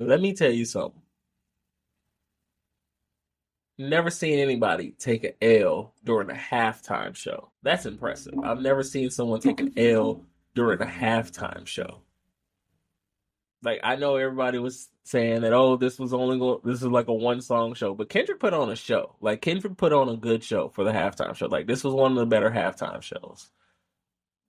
Let me tell you something. Never seen anybody take an L during a halftime show. That's impressive. I've never seen someone take an L during a halftime show. Like I know everybody was saying that, oh, this is like a one song show, but Kendrick put on a show. Like Kendrick put on a good show for the halftime show. Like this was one of the better halftime shows.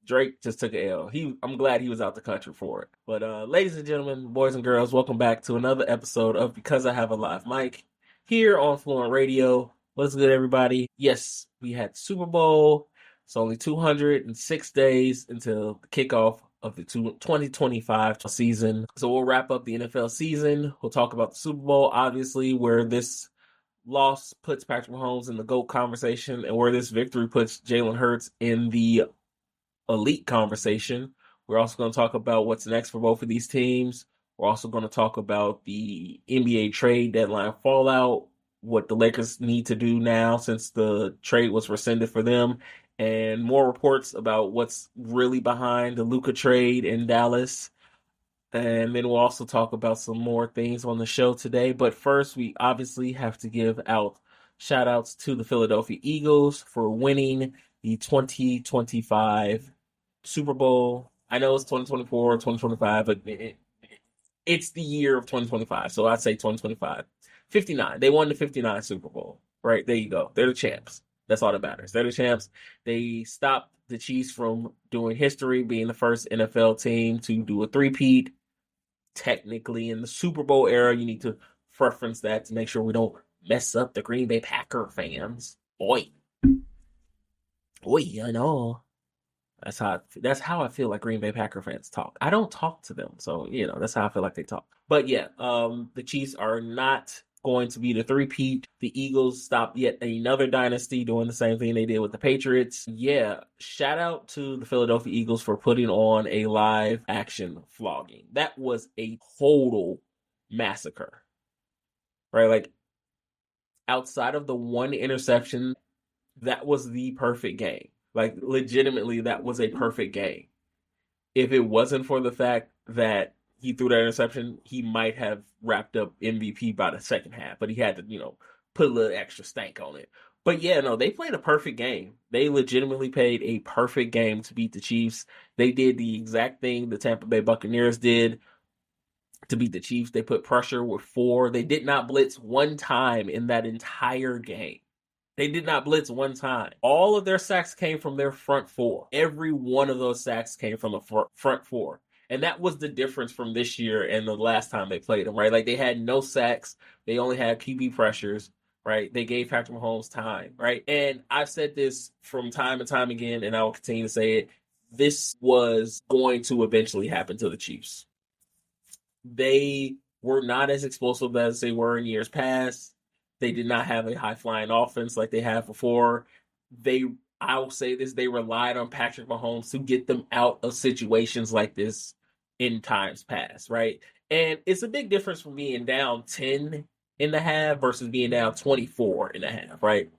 Drake just took a L. I'm glad he was out the country for it. But ladies and gentlemen, boys and girls, welcome back to another episode of Because I Have a Live Mic here on Fluent Radio. What's good, everybody? Yes, we had Super Bowl. It's only 206 days until the kickoff of the 2025 season. So we'll wrap up the NFL season. We'll talk about the Super Bowl, obviously, where this loss puts Patrick Mahomes in the GOAT conversation and where this victory puts Jalen Hurts in the elite conversation. We're also going to talk about what's next for both of these teams. We're also going to talk about the NBA trade deadline fallout, what the Lakers need to do now since the trade was rescinded for them, and more reports about what's really behind the Luka trade in Dallas. And then we'll also talk about some more things on the show today. But first, we obviously have to give out shout outs to the Philadelphia Eagles for winning the 2025 Super Bowl. I know it's 2024, 2025, but it's the year of 2025. So I'd say 2025. 59. They won the 59 Super Bowl. Right? There you go. They're the champs. That's all that matters. They're the champs. They stopped the Chiefs from doing history, being the first NFL team to do a three-peat. Technically, in the Super Bowl era, you need to reference that to make sure we don't mess up the Green Bay Packer fans. Oi. I know. That's how I feel like Green Bay Packer fans talk. I don't talk to them, so that's how I feel like they talk. But yeah, the Chiefs are not going to be the three-peat. The Eagles stopped yet another dynasty doing the same thing they did with the Patriots. Yeah, shout out to the Philadelphia Eagles for putting on a live action flogging. That was a total massacre, right? Like outside of the one interception, that was the perfect game. Like, legitimately, that was a perfect game. If it wasn't for the fact that he threw that interception, he might have wrapped up MVP by the second half. But he had to, put a little extra stank on it. But yeah, no, they played a perfect game. They legitimately played a perfect game to beat the Chiefs. They did the exact thing the Tampa Bay Buccaneers did to beat the Chiefs. They put pressure with 4. They did not blitz one time in that entire game. They did not blitz one time. All of their sacks came from their front 4. Every one of those sacks came from the front 4. And that was the difference from this year and the last time they played them, right? Like, they had no sacks. They only had QB pressures, right? They gave Patrick Mahomes time, right? And I've said this from time and time again, and I will continue to say it. This was going to eventually happen to the Chiefs. They were not as explosive as they were in years past. They did not have a high-flying offense like they had before. I will say this, they relied on Patrick Mahomes to get them out of situations like this in times past, right? And it's a big difference from being down 10 in the half versus being down 24 in the half, right?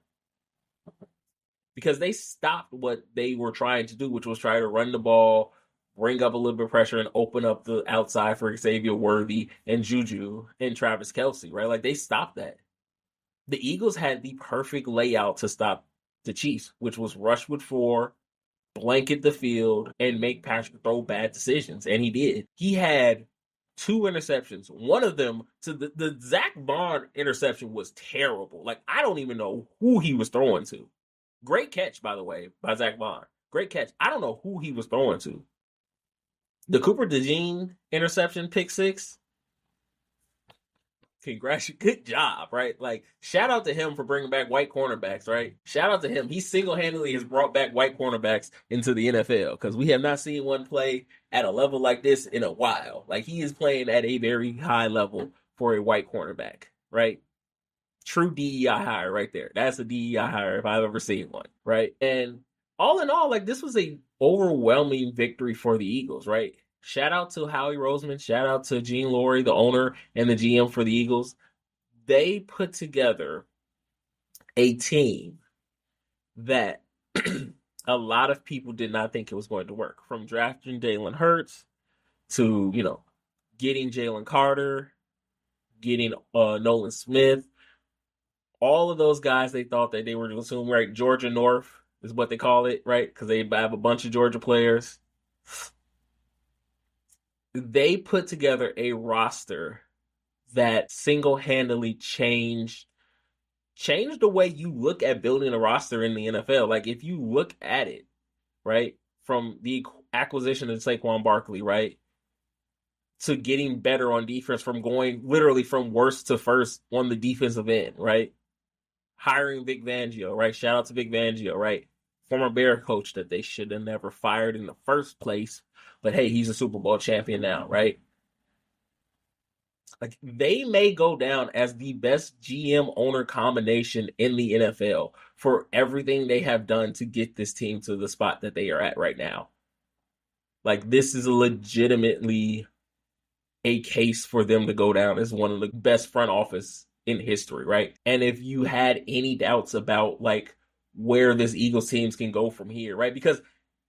Because they stopped what they were trying to do, which was try to run the ball, bring up a little bit of pressure, and open up the outside for Xavier Worthy and Juju and Travis Kelce, right? Like, they stopped that. The Eagles had the perfect layout to stop the Chiefs, which was rush with 4, blanket the field, and make Patrick throw bad decisions. And he did. He had 2 interceptions. One of them, to the Zach Bond interception was terrible. Like, I don't even know who he was throwing to. Great catch, by the way, by Zach Bond. Great catch. I don't know who he was throwing to. The Cooper DeJean interception, pick 6. Congratulations, good job, right? Like, shout out to him for bringing back white cornerbacks, right? Shout out to him. He single-handedly has brought back white cornerbacks into the NFL because we have not seen one play at a level like this in a while. Like, he is playing at a very high level for a white cornerback, right? True DEI hire right there. That's a DEI hire if I've ever seen one, right? And all in all, like, this was a overwhelming victory for the Eagles, right? Shout out to Howie Roseman. Shout out to Gene Laurie, the owner and the GM for the Eagles. They put together a team that a lot of people did not think it was going to work. From drafting Jalen Hurts to, getting Jalen Carter getting Nolan Smith. All of those guys they thought that they were going to assume, right? Georgia North is what they call it, right? Because they have a bunch of Georgia players. They put together a roster that single-handedly changed the way you look at building a roster in the NFL. Like if you look at it, right, from the acquisition of Saquon Barkley, right, to getting better on defense, from going literally from worst to first on the defensive end, right? Hiring Vic Fangio, right? Shout out to Vic Fangio, right? Former Bear coach that they should have never fired in the first place. But hey, he's a Super Bowl champion now, right? Like they may go down as the best GM owner combination in the NFL for everything they have done to get this team to the spot that they are at right now. Like this is legitimately a case for them to go down as one of the best front office in history, right? And if you had any doubts about like where this Eagles teams can go from here, right? Because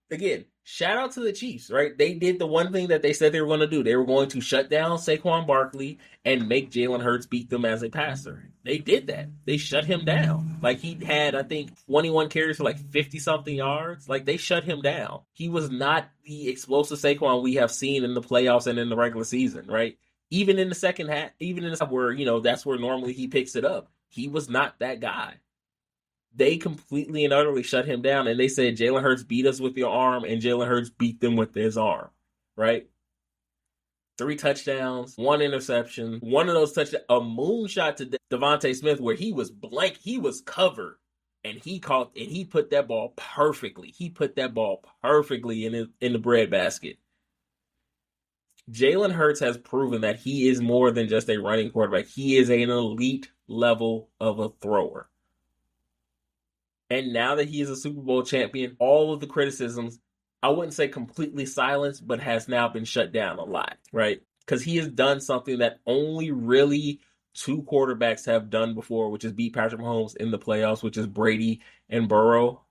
again, shout out to the Chiefs, right? They did the one thing that they said they were going to do. They were going to shut down Saquon Barkley and make Jalen Hurts beat them as a passer. They did that. They shut him down. Like he had, I think, 21 carries for like 50 something yards. Like they shut him down. He was not the explosive Saquon we have seen in the playoffs and in the regular season, right? Even in the second half, even in the where, that's where normally he picks it up. He was not that guy. They completely and utterly shut him down, and they said Jalen Hurts beat us with your arm, and Jalen Hurts beat them with his arm, right? 3 touchdowns, 1 interception, one of those touchdowns, a moonshot to Devontae Smith where he was blank, he was covered, and he put that ball perfectly. He put that ball perfectly in the breadbasket. Jalen Hurts has proven that he is more than just a running quarterback. He is an elite level of a thrower. And now that he is a Super Bowl champion, all of the criticisms, I wouldn't say completely silenced, but has now been shut down a lot, right? Because he has done something that only really 2 quarterbacks have done before, which is beat Patrick Mahomes in the playoffs, which is Brady and Burrow.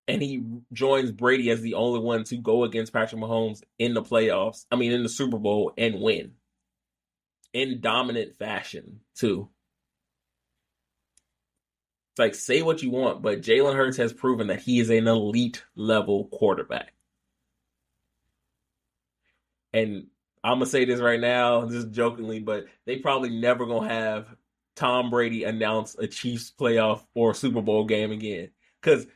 And he joins Brady as the only one to go against Patrick Mahomes in the playoffs, in the Super Bowl, and win. In dominant fashion, too. Like, say what you want, but Jalen Hurts has proven that he is an elite level quarterback. And I'm going to say this right now, just jokingly, but they probably never going to have Tom Brady announce a Chiefs playoff or Super Bowl game again. Because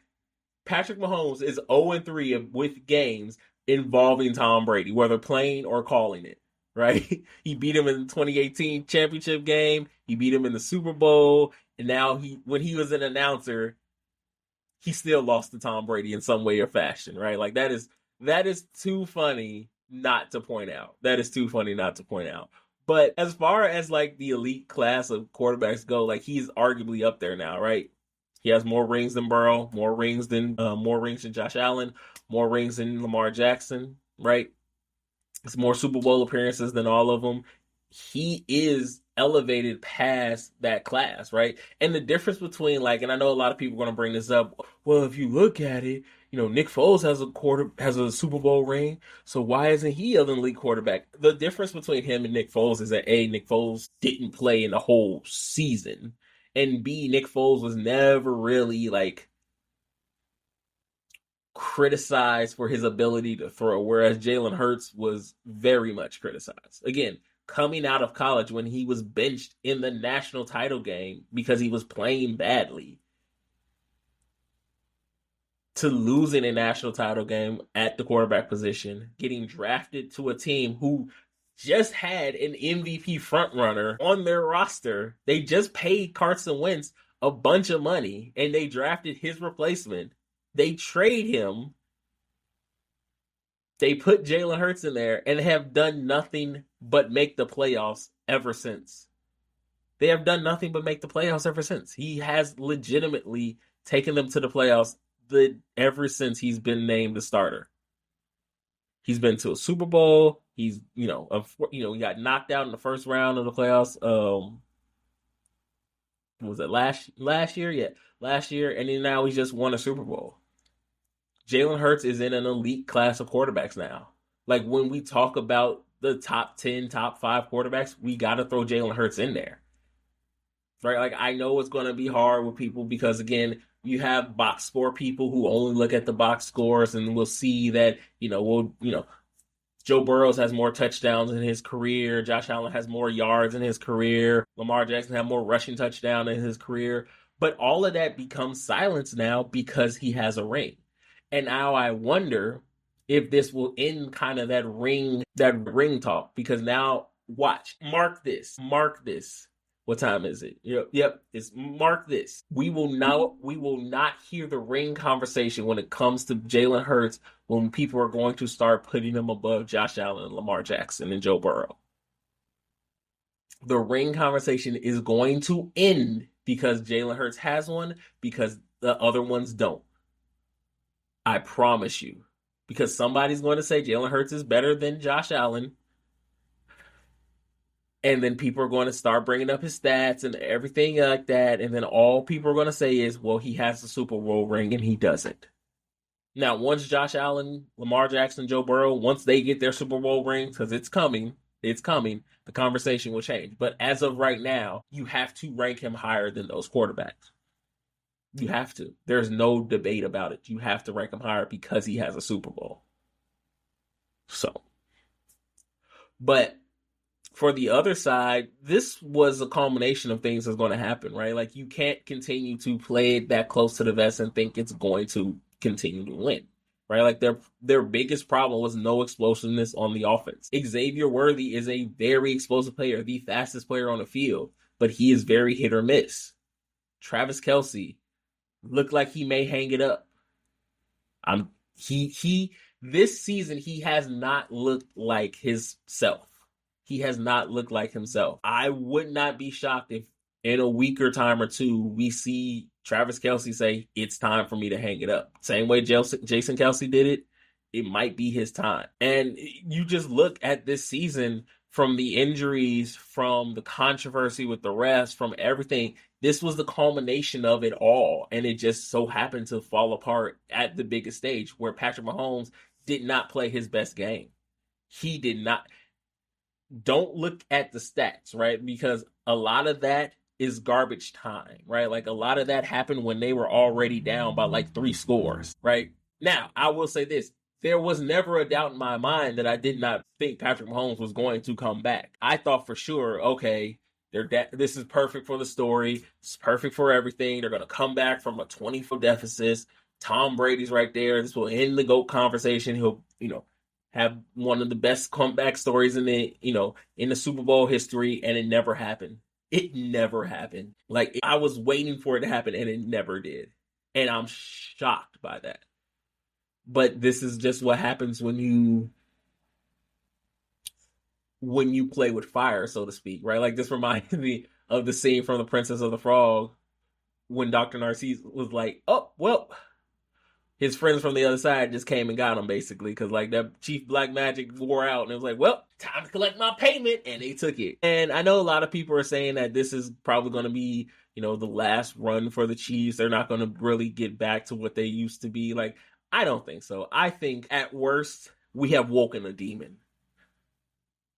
Patrick Mahomes is 0-3 with games involving Tom Brady, whether playing or calling it, right? He beat him in the 2018 championship game. He beat him in the Super Bowl. And now when he was an announcer, he still lost to Tom Brady in some way or fashion, right? Like that is too funny not to point out. That is too funny not to point out. But as far as like the elite class of quarterbacks go, like he's arguably up there now, right? He has more rings than Burrow, more rings than Josh Allen, more rings than Lamar Jackson, right? It's more Super Bowl appearances than all of them. He is elevated past that class, right? And the difference between and I know a lot of people are going to bring this up. Well, if you look at it, Nick Foles has a Super Bowl ring, so why isn't he an elite quarterback? The difference between him and Nick Foles is that A, Nick Foles didn't play in the whole season, and B, Nick Foles was never really criticized for his ability to throw, whereas Jalen Hurts was very much criticized. Again, coming out of college when he was benched in the national title game because he was playing badly, to losing a national title game at the quarterback position, getting drafted to a team who just had an MVP frontrunner on their roster. They just paid Carson Wentz a bunch of money and they drafted his replacement. They trade him. They put Jalen Hurts in there and have done nothing but make the playoffs ever since. They have done nothing but make the playoffs ever since. He has legitimately taken them to the playoffs ever since he's been named the starter. He's been to a Super Bowl. He got knocked out in the first round of the playoffs. Was it last year? Yeah, last year, and then now he's just won a Super Bowl. Jalen Hurts is in an elite class of quarterbacks now. Like when we talk about the top 10, top 5 quarterbacks, we got to throw Jalen Hurts in there. Right? Like, I know it's going to be hard with people because, again, you have box score people who only look at the box scores and will see that, Joe Burrows has more touchdowns in his career. Josh Allen has more yards in his career. Lamar Jackson has more rushing touchdown in his career. But all of that becomes silence now because he has a ring. And now I wonder if this will end kind of that ring talk. Because now, watch, mark this. What time is it? Yep. It's mark this. We will not hear the ring conversation when it comes to Jalen Hurts when people are going to start putting him above Josh Allen and Lamar Jackson and Joe Burrow. The ring conversation is going to end because Jalen Hurts has one, because the other ones don't. I promise you. Because somebody's going to say Jalen Hurts is better than Josh Allen. And then people are going to start bringing up his stats and everything like that. And then all people are going to say is, well, he has the Super Bowl ring and he doesn't. Now, once Josh Allen, Lamar Jackson, Joe Burrow, once they get their Super Bowl rings, because it's coming, the conversation will change. But as of right now, you have to rank him higher than those quarterbacks. You have to. There's no debate about it. You have to rank him higher because he has a Super Bowl. So, but for the other side, this was a culmination of things that's going to happen, right? Like, you can't continue to play it that close to the vest and think it's going to continue to win, right? Like, their biggest problem was no explosiveness on the offense. Xavier Worthy is a very explosive player, the fastest player on the field, but he is very hit or miss. Travis Kelce looked like he may hang it up. This season, he has not looked like himself. He has not looked like himself. I would not be shocked if in a week or time or two, we see Travis Kelce say, it's time for me to hang it up. Same way Jason Kelce did it, it might be his time. And you just look at this season, from the injuries, from the controversy with the refs, from everything, this was the culmination of it all. And it just so happened to fall apart at the biggest stage where Patrick Mahomes did not play his best game. He did not. Don't look at the stats, right? Because a lot of that is garbage time, right? Like, a lot of that happened when they were already down by like 3 scores, right? Now, I will say this. There was never a doubt in my mind that I did not think Patrick Mahomes was going to come back. I thought for sure, okay, this is perfect for the story. It's perfect for everything. They're going to come back from a 20-4 deficit. Tom Brady's right there. This will end the GOAT conversation. He'll, have one of the best comeback stories in the Super Bowl history, and it never happened. It never happened. Like, I was waiting for it to happen, and it never did. And I'm shocked by that. But this is just what happens when you play with fire, so to speak, right? Like, this reminds me of the scene from The Princess of the Frog when Dr. Narcisse was like, oh, well, his friends from the other side just came and got him, basically, because, like, that Chief Black Magic wore out, and it was like, well, time to collect my payment, and they took it. And I know a lot of people are saying that this is probably going to be, the last run for the Chiefs. They're not going to really get back to what they used to be. Like, I don't think so. I think, at worst, we have woken a demon.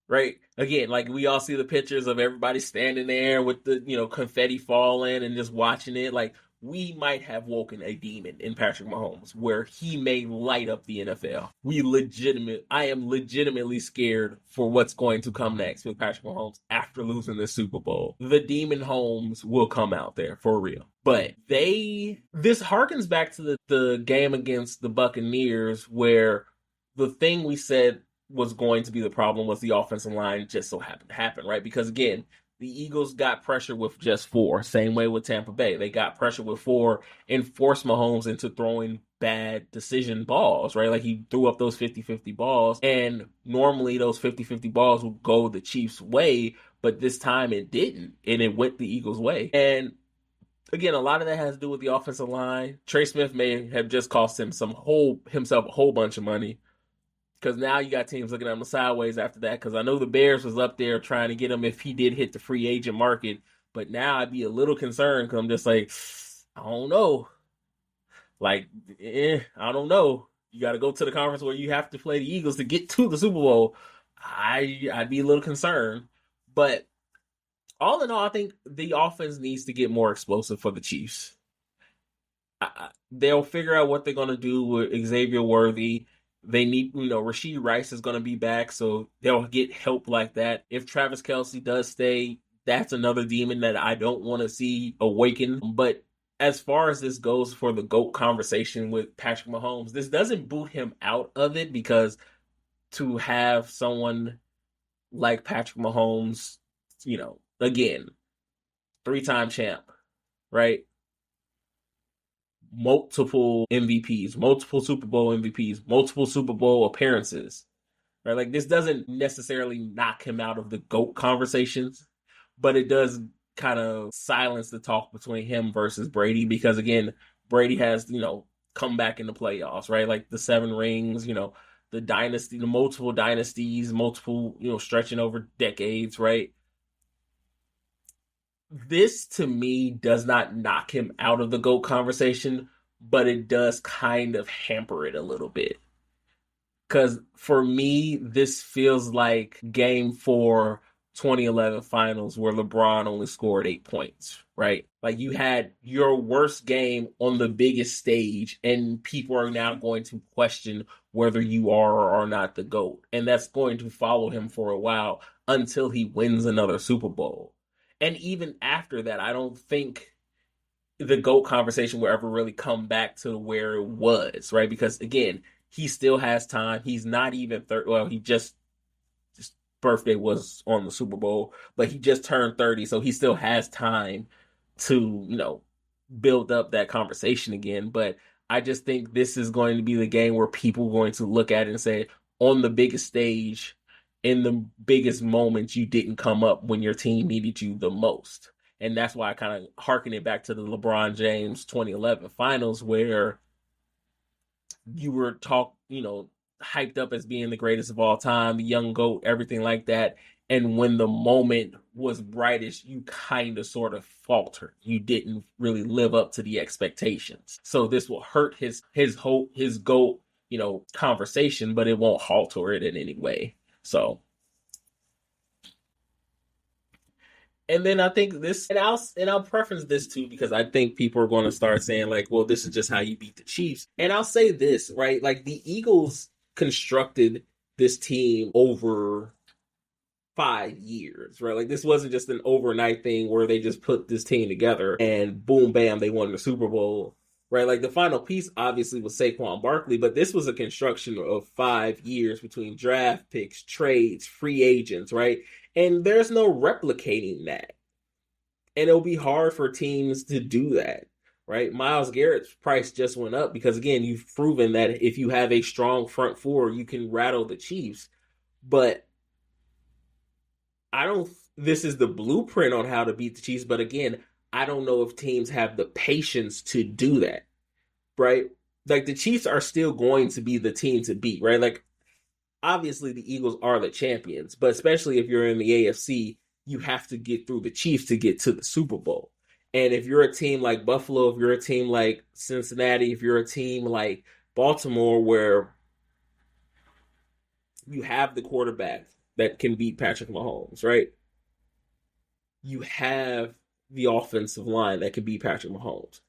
Right? Again, like, we all see the pictures of everybody standing there with the, confetti falling and just watching it. Like, we might have woken a demon in Patrick Mahomes where he may light up the NFL. I am legitimately scared for what's going to come next with Patrick Mahomes after losing the Super Bowl. The demon Holmes will come out there for real. But this harkens back to the game against the Buccaneers, where the thing we said was going to be the problem was the offensive line just so happened to happen, right? Because, again, the Eagles got pressure with just 4. Same way with Tampa Bay. They got pressure with 4 and forced Mahomes into throwing bad decision balls, right? Like, he threw up those 50-50 balls, and normally those 50-50 balls would go the Chiefs' way, but this time it didn't, and it went the Eagles' way. And again, a lot of that has to do with the offensive line. Trey Smith may have just cost himself a whole bunch of money. Because now you got teams looking at him sideways after that. Because I know the Bears was up there trying to get him if he did hit the free agent market. But now I'd be a little concerned because I'm just like, I don't know. Like, I don't know. You got to go to the conference where you have to play the Eagles to get to the Super Bowl. I'd be a little concerned. But all in all, I think the offense needs to get more explosive for the Chiefs. They'll figure out what they're going to do with Xavier Worthy. They need, Rashee Rice is going to be back, so they'll get help like that. If Travis Kelce does stay, that's another demon that I don't want to see awaken. But as far as this goes for the GOAT conversation with Patrick Mahomes, this doesn't boot him out of it because to have someone like Patrick Mahomes, again, 3-time champ, right? Multiple MVPs, multiple Super Bowl MVPs, multiple Super Bowl appearances, right? Like this doesn't necessarily knock him out of the GOAT conversations, but it does kind of silence the talk between him versus Brady because again, Brady has, come back in the playoffs, right? Like the 7 rings, the dynasty, the multiple dynasties, multiple, stretching over decades, right? This to me does not knock him out of the GOAT conversation, but it does kind of hamper it a little bit. Because for me, this feels like game 4 2011 finals where LeBron only scored 8 points, right? Like you had your worst game on the biggest stage, and people are now going to question whether you are or are not the GOAT. And that's going to follow him for a while until he wins another Super Bowl. And even after that, I don't think the GOAT conversation will ever really come back to where it was, right? Because again, he still has time. He's not even 30. Well, he just birthday was on the Super Bowl, but he just turned 30, so he still has time to, build up that conversation again. But I just think this is going to be the game where people are going to look at it and say, on the biggest stage, in the biggest moments, you didn't come up when your team needed you the most. And that's why I kind of harken it back to the LeBron James 2011 finals where you were hyped up as being the greatest of all time, the young GOAT, everything like that. And when the moment was brightest, you kind of sort of faltered. You didn't really live up to the expectations. So this will hurt his hope, his GOAT, conversation, but it won't halter it in any way. So, and then I think this, and I'll preference this too because I think people are going to start saying like, well, this is just how you beat the Chiefs. And I'll say this, right? Like the Eagles constructed this team over 5 years, right? Like this wasn't just an overnight thing where they just put this team together and boom, bam, they won the Super Bowl, right? Like the final piece obviously was Saquon Barkley, but this was a construction of 5 years between draft picks, trades, free agents, right? And there's no replicating that. And it'll be hard for teams to do that, right? Myles Garrett's price just went up because, again, you've proven that if you have a strong front four, you can rattle the Chiefs. But this is the blueprint on how to beat the Chiefs. But again, I don't know if teams have the patience to do that, right? Like the Chiefs are still going to be the team to beat, right? Like obviously the Eagles are the champions, but especially if you're in the AFC, you have to get through the Chiefs to get to the Super Bowl. And if you're a team like Buffalo, if you're a team like Cincinnati, if you're a team like Baltimore, where you have the quarterback that can beat Patrick Mahomes, right? You have the offensive line that can beat Patrick Mahomes.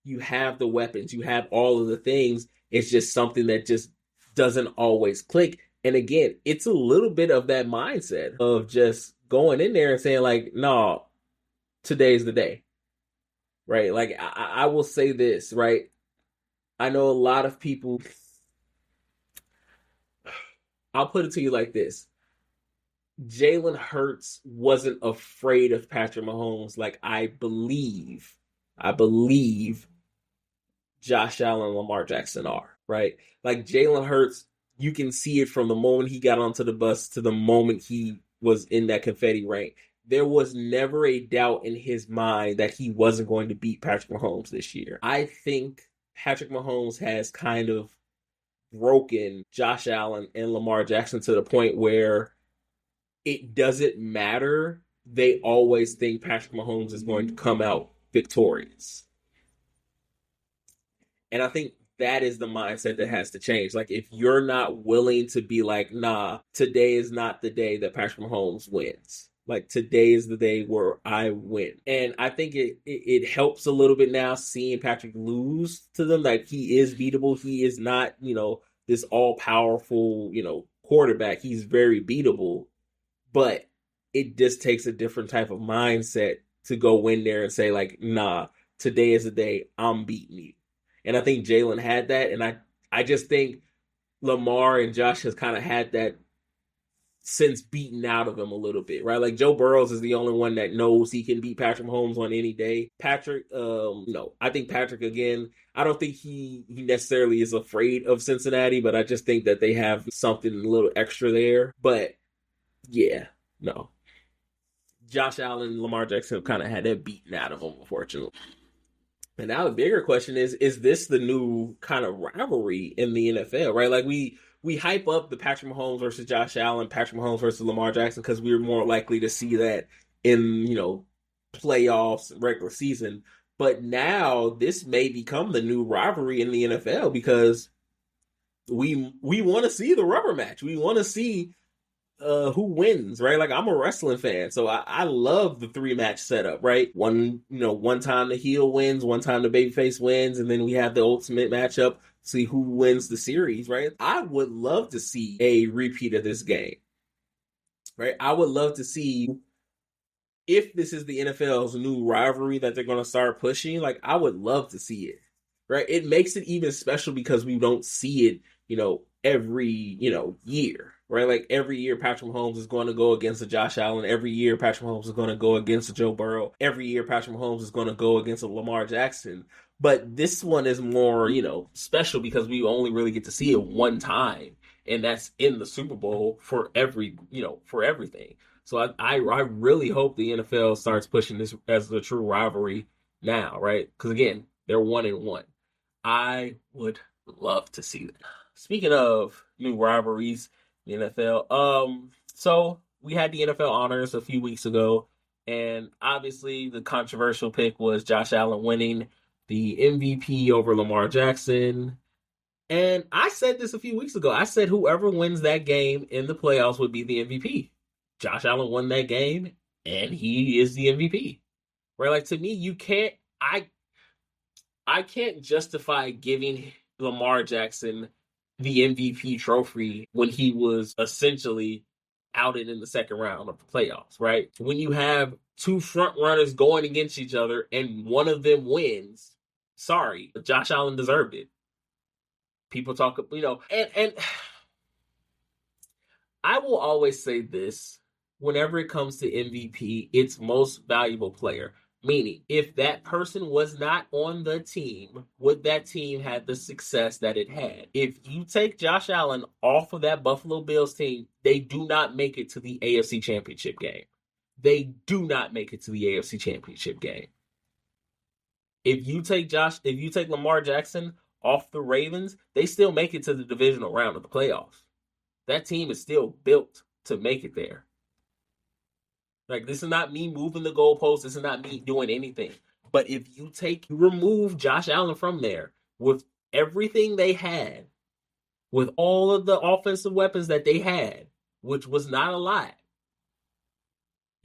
You have the weapons. You have all of the things. It's just something that just doesn't always click. And again, it's a little bit of that mindset of just going in there and saying like, no, today's the day, right? Like I will say this, right? I know a lot of people, I'll put it to you like this. Jalen Hurts wasn't afraid of Patrick Mahomes like I believe Josh Allen and Lamar Jackson are, right? Like Jalen Hurts, you can see it from the moment he got onto the bus to the moment he was in that confetti rain. There was never a doubt in his mind that he wasn't going to beat Patrick Mahomes this year. I think Patrick Mahomes has kind of broken Josh Allen and Lamar Jackson to the point where it doesn't matter. They always think Patrick Mahomes is going to come out victorious. And I think that is the mindset that has to change. Like, if you're not willing to be like, nah, today is not the day that Patrick Mahomes wins. Like, today is the day where I win. And I think it helps a little bit now seeing Patrick lose to them. Like, he is beatable. He is not, this all powerful, quarterback. He's very beatable. But it just takes a different type of mindset to go in there and say, like, nah, today is the day I'm beating you. And I think Jalen had that. And I just think Lamar and Josh has kind of had that since beaten out of him a little bit, right? Like, Joe Burrows is the only one that knows he can beat Patrick Mahomes on any day. Patrick, no, I think Patrick, again, I don't think he necessarily is afraid of Cincinnati, but I just think that they have something a little extra there. But yeah, no. Josh Allen and Lamar Jackson have kind of had that beaten out of them, unfortunately. And now the bigger question is this the new kind of rivalry in the NFL, right? Like, we hype up the Patrick Mahomes versus Josh Allen, Patrick Mahomes versus Lamar Jackson, because we're more likely to see that in, playoffs, regular season. But now this may become the new rivalry in the NFL because we want to see the rubber match. We want to see who wins, right? Like, I'm a wrestling fan, so I love the 3-match setup, right? One time the heel wins, one time the babyface wins, and then we have the ultimate matchup, see who wins the series, right? I would love to see a repeat of this game, right? I would love to see if this is the NFL's new rivalry that they're going to start pushing. Like, I would love to see it, right? It makes it even special because we don't see it, every, year, right? Like, every year Patrick Mahomes is going to go against a Josh Allen. Every year Patrick Mahomes is going to go against a Joe Burrow. Every year Patrick Mahomes is going to go against a Lamar Jackson. But this one is more, special because we only really get to see it one time, and that's in the Super Bowl for for everything. So I really hope the NFL starts pushing this as the true rivalry now, right? Because again, they're 1-1. I would love to see that. Speaking of new rivalries, the NFL. So we had the NFL honors a few weeks ago, and obviously the controversial pick was Josh Allen winning the MVP over Lamar Jackson. And I said this a few weeks ago. I said whoever wins that game in the playoffs would be the MVP. Josh Allen won that game, and he is the MVP. Right? Like, to me, I can't justify giving Lamar Jackson the MVP trophy when he was essentially outed in the second round of the playoffs, right? When you have two front runners going against each other and one of them wins, sorry, Josh Allen deserved it. People talk, and I will always say this, whenever it comes to MVP, it's most valuable player. Meaning, if that person was not on the team, would that team have the success that it had? If you take Josh Allen off of that Buffalo Bills team, they do not make it to the AFC Championship game. They do not make it to the AFC Championship game. If you take Lamar Jackson off the Ravens, they still make it to the divisional round of the playoffs. That team is still built to make it there. Like, this is not me moving the goalposts. This is not me doing anything. But if you remove Josh Allen from there with everything they had, with all of the offensive weapons that they had, which was not a lot,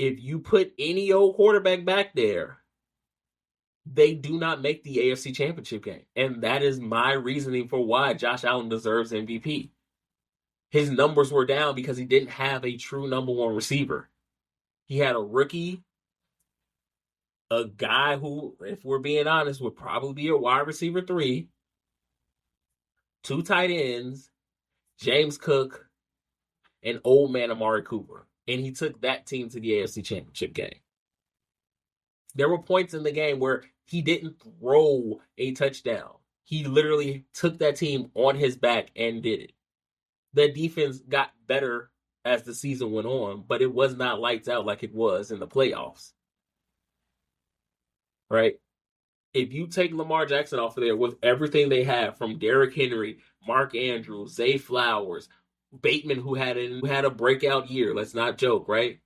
if you put any old quarterback back there, they do not make the AFC Championship game. And that is my reasoning for why Josh Allen deserves MVP. His numbers were down because he didn't have a true number one receiver. He had a rookie, a guy who, if we're being honest, would probably be a wide receiver 3, 2 tight ends, James Cook, and old man Amari Cooper. And he took that team to the AFC Championship game. There were points in the game where he didn't throw a touchdown. He literally took that team on his back and did it. The defense got better as the season went on, but it was not lights out like it was in the playoffs. Right? If you take Lamar Jackson off of there with everything they have from Derrick Henry, Mark Andrews, Zay Flowers, Bateman, who had a breakout year, let's not joke, right?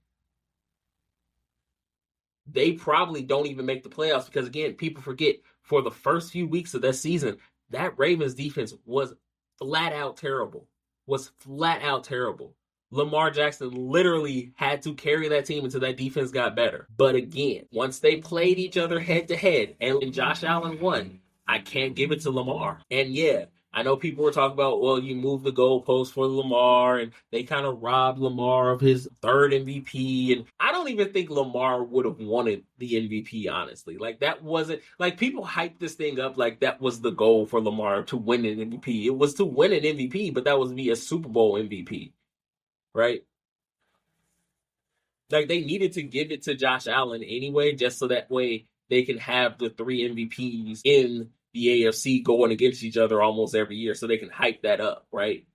They probably don't even make the playoffs because, again, people forget, for the first few weeks of that season, That Ravens defense was flat out terrible. Was flat out terrible. Lamar Jackson literally had to carry that team until that defense got better. But again, once they played each other head to head and Josh Allen won, I can't give it to Lamar. And yeah, I know people were talking about, well, you move the goalpost for Lamar, and they kind of robbed Lamar of his third MVP. And I don't even think Lamar would have wanted the MVP, honestly. Like, that wasn't, like, people hyped this thing up like that was the goal for Lamar to win an MVP. It was to win an MVP, but that was via Super Bowl MVP, right? Like, they needed to give it to Josh Allen anyway, just so that way they can have the three MVPs in the AFC going against each other almost every year, so they can hype that up, right?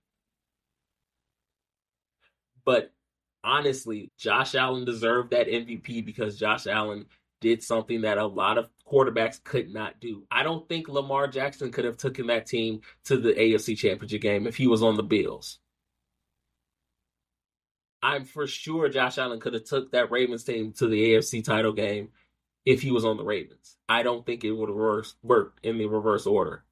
But honestly, Josh Allen deserved that MVP because Josh Allen did something that a lot of quarterbacks could not do. I don't think Lamar Jackson could have taken that team to the AFC Championship game if he was on the Bills. I'm for sure Josh Allen could have took that Ravens team to the AFC title game if he was on the Ravens. I don't think it would have worked in the reverse order.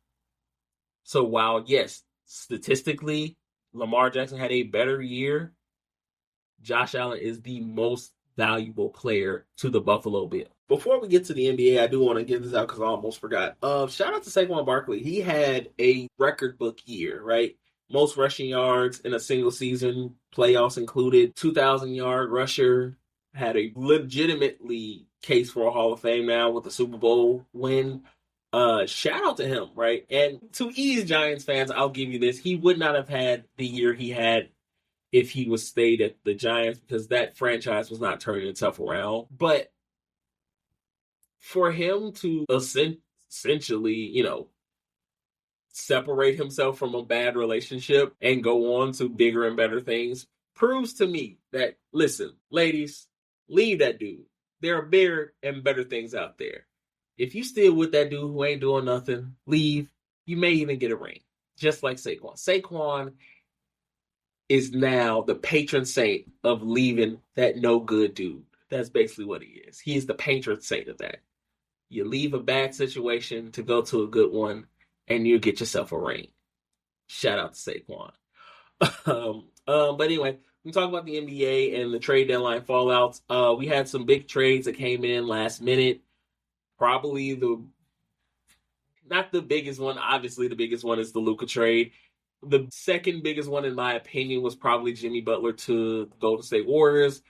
So while, yes, statistically, Lamar Jackson had a better year, Josh Allen is the most valuable player to the Buffalo Bills. Before we get to the NBA, I do want to get this out because I almost forgot. Shout out to Saquon Barkley. He had a record book year, right? Most rushing yards in a single season, playoffs included, 2,000-yard rusher, had a legitimately case for a Hall of Fame now with the Super Bowl win. Shout out to him, right? And to ease Giants fans, I'll give you this. He would not have had the year he had if he was stayed at the Giants because that franchise was not turning itself around. But for him to essentially, separate himself from a bad relationship and go on to bigger and better things proves to me that, listen, ladies, leave that dude. There are bigger and better things out there. If you still with that dude who ain't doing nothing, leave. You may even get a ring. Just like Saquon. Saquon is now the patron saint of leaving that no good dude. That's basically what he is. He is the patron saint of that. You leave a bad situation to go to a good one, and you get yourself a ring. Shout out to Saquon. But anyway, we talk about the NBA and the trade deadline fallouts. We had some big trades that came in last minute. Probably not the biggest one. Obviously, the biggest one is the Luka trade. The second biggest one, in my opinion, was probably Jimmy Butler to Golden State Warriors.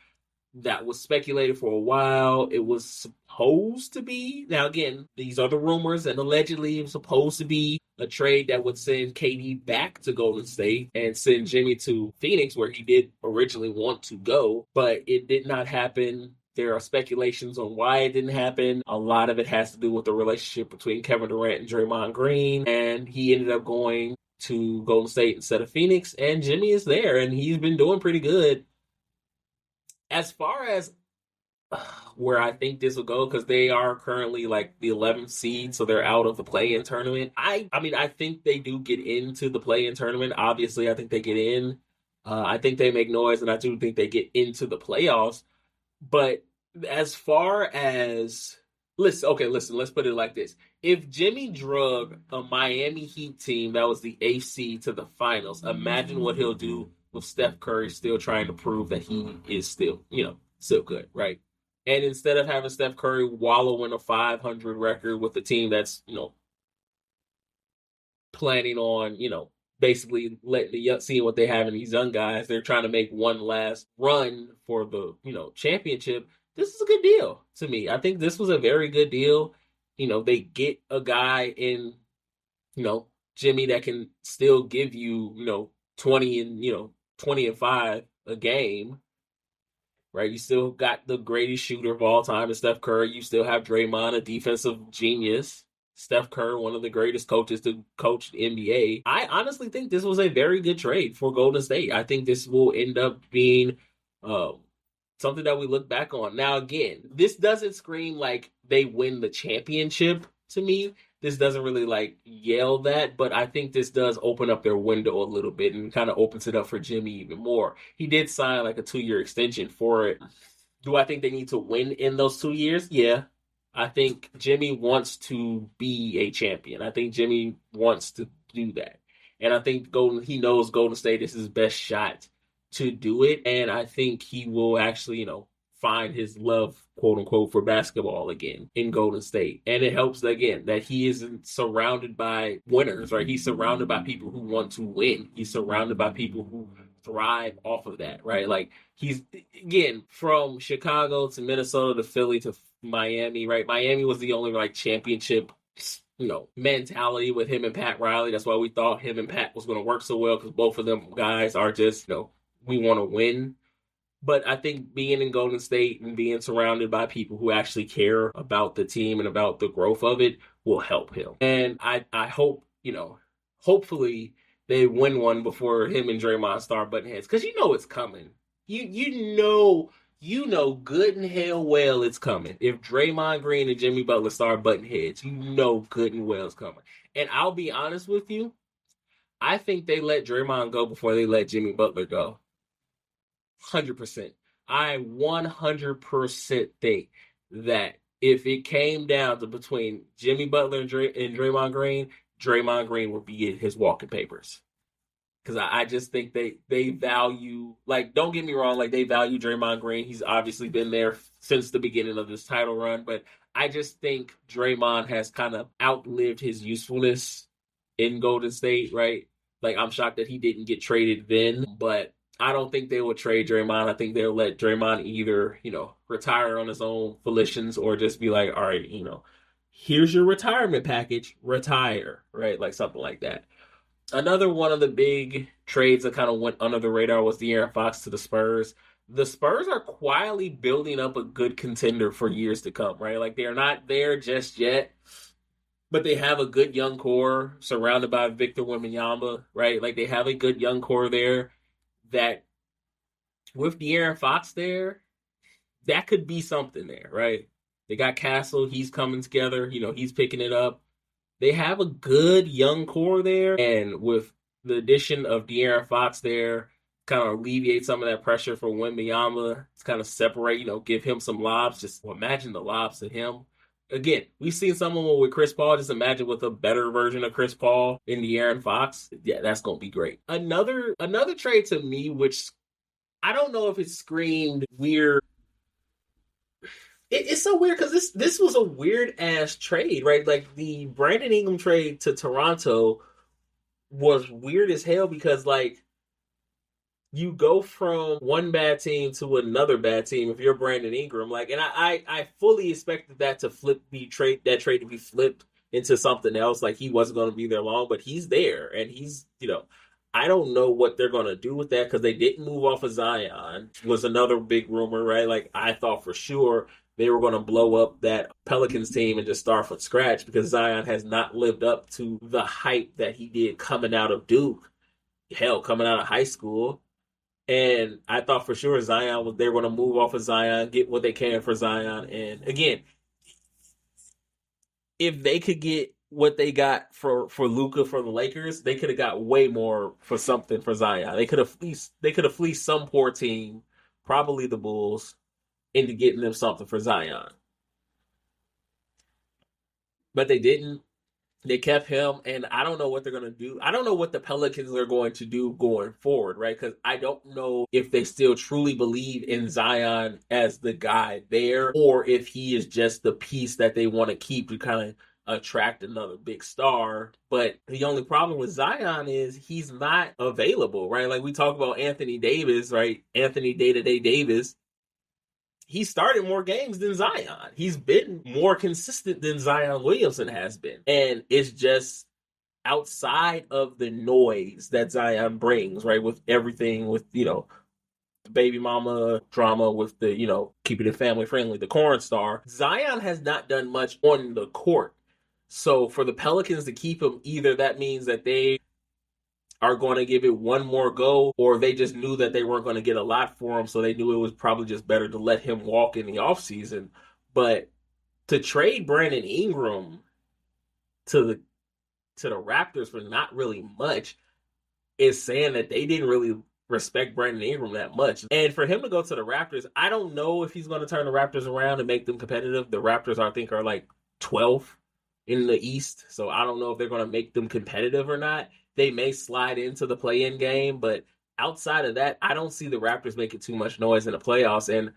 That was speculated for a while. It was supposed to be, now again, these are the rumors, and allegedly it was supposed to be a trade that would send KD back to Golden State and send Jimmy to Phoenix, where he did originally want to go, but it did not happen. There are speculations on why it didn't happen. A lot of it has to do with the relationship between Kevin Durant and Draymond Green, and he ended up going to Golden State instead of Phoenix, and Jimmy is there, and he's been doing pretty good. As far as where I think this will go, because they are currently like the 11th seed, so they're out of the play-in tournament. I mean, I think they do get into the play-in tournament. Obviously, I think they get in. I think they make noise, and I do think they get into the playoffs. But as far as let's put it like this. If Jimmy drug a Miami Heat team that was the 8th seed to the finals, imagine what he'll do with Steph Curry still trying to prove that he is still good, right? And instead of having Steph Curry wallow in a 500 record with a team that's, planning on, basically seeing what they have in these young guys, they're trying to make one last run for the, championship. This is a good deal to me. I think this was a very good deal. They get a guy in, Jimmy that can still give you, 20 and 5 a game, right? You still got the greatest shooter of all time in Steph Curry. You still have Draymond, a defensive genius. Steph Curry, one of the greatest coaches to coach the NBA. I honestly think this was a very good trade for Golden State. I think this will end up being something that we look back on. Now, again, this doesn't scream like they win the championship to me. This doesn't really yell that, but I think this does open up their window a little bit and kind of opens it up for Jimmy even more. He did sign a 2-year extension for it. Do I think they need to win in those 2 years? Yeah, I think Jimmy wants to be a champion. I think Jimmy wants to do that. And I think he knows Golden State is his best shot to do it. And I think he will actually, find his love, quote unquote, for basketball again in Golden State. And it helps again that he isn't surrounded by winners, right? He's surrounded by people who want to win. He's surrounded by people who thrive off of that, right? Like he's again from Chicago to Minnesota to Philly to Miami, right? Miami was the only like championship, mentality with him and Pat Riley. That's why we thought him and Pat was going to work so well because both of them guys are just, we want to win. But I think being in Golden State and being surrounded by people who actually care about the team and about the growth of it will help him. And I hope, hopefully they win one before him and Draymond start butting heads. Because it's coming. You know good and hell well it's coming. If Draymond Green and Jimmy Butler start butting heads, you know good and well it's coming. And I'll be honest with you, I think they let Draymond go before they let Jimmy Butler go. 100%. I 100% think that if it came down to between Jimmy Butler and Draymond Green would be his walking papers. Because I just think they value, like, don't get me wrong, like, they value Draymond Green. He's obviously been there since the beginning of this title run, but I just think Draymond has kind of outlived his usefulness in Golden State, right? Like, I'm shocked that he didn't get traded then, but I don't think they will trade Draymond. I think they'll let Draymond either, retire on his own volitions or just be like, all right, here's your retirement package, retire, right? Like something like that. Another one of the big trades that kind of went under the radar was De'Aaron Fox to the Spurs. The Spurs are quietly building up a good contender for years to come, right? Like they're not there just yet, but they have a good young core surrounded by Victor Wembanyama, right? Like they have a good young core there that with De'Aaron Fox there, that could be something there, right? They got Castle, he's coming together, he's picking it up. They have a good young core there, and with the addition of De'Aaron Fox there, kind of alleviate some of that pressure for Wembanyama, to kind of separate, give him some lobs. Just imagine the lobs to him. Again, we've seen someone with Chris Paul. Just imagine with a better version of Chris Paul in De'Aaron Fox. Yeah, that's gonna be great. Another trade to me, which I don't know if it screamed weird. It's so weird because this was a weird ass trade, right? Like the Brandon Ingram trade to Toronto was weird as hell because like you go from one bad team to another bad team if you're Brandon Ingram. Like, and I fully expected that to that trade to be flipped into something else. Like he wasn't going to be there long, but he's there and he's, I don't know what they're going to do with that because they didn't move off of Zion, was another big rumor, right? Like I thought for sure they were going to blow up that Pelicans team and just start from scratch because Zion has not lived up to the hype that he did coming out of Duke. Hell, coming out of high school. And I thought for sure they were going to move off of Zion, get what they can for Zion. And again, if they could get what they got for Luka for the Lakers, they could have got way more for something for Zion. They could have fleeced some poor team, probably the Bulls, into getting them something for Zion. But they didn't. They kept him, and I don't know what they're going to do. I don't know what the Pelicans are going to do going forward, right? Because I don't know if they still truly believe in Zion as the guy there, or if he is just the piece that they want to keep to kind of attract another big star. But the only problem with Zion is he's not available, right? Like we talk about Anthony Davis, right? Anthony Day-to-Day Davis. He started more games than Zion. He's been more consistent than Zion Williamson has been. And it's just outside of the noise that Zion brings, right? With everything, with, the baby mama drama, with the, keeping it family friendly, the corn star. Zion has not done much on the court. So for the Pelicans to keep him, either that means that they are going to give it one more go, or they just knew that they weren't going to get a lot for him, so they knew it was probably just better to let him walk in the offseason. But to trade Brandon Ingram to the Raptors for not really much is saying that they didn't really respect Brandon Ingram that much. And for him to go to the Raptors, I don't know if he's going to turn the Raptors around and make them competitive. The Raptors, I think, are like 12th in the East, so I don't know if they're going to make them competitive or not. They may slide into the play-in game, but outside of that, I don't see the Raptors making too much noise in the playoffs. And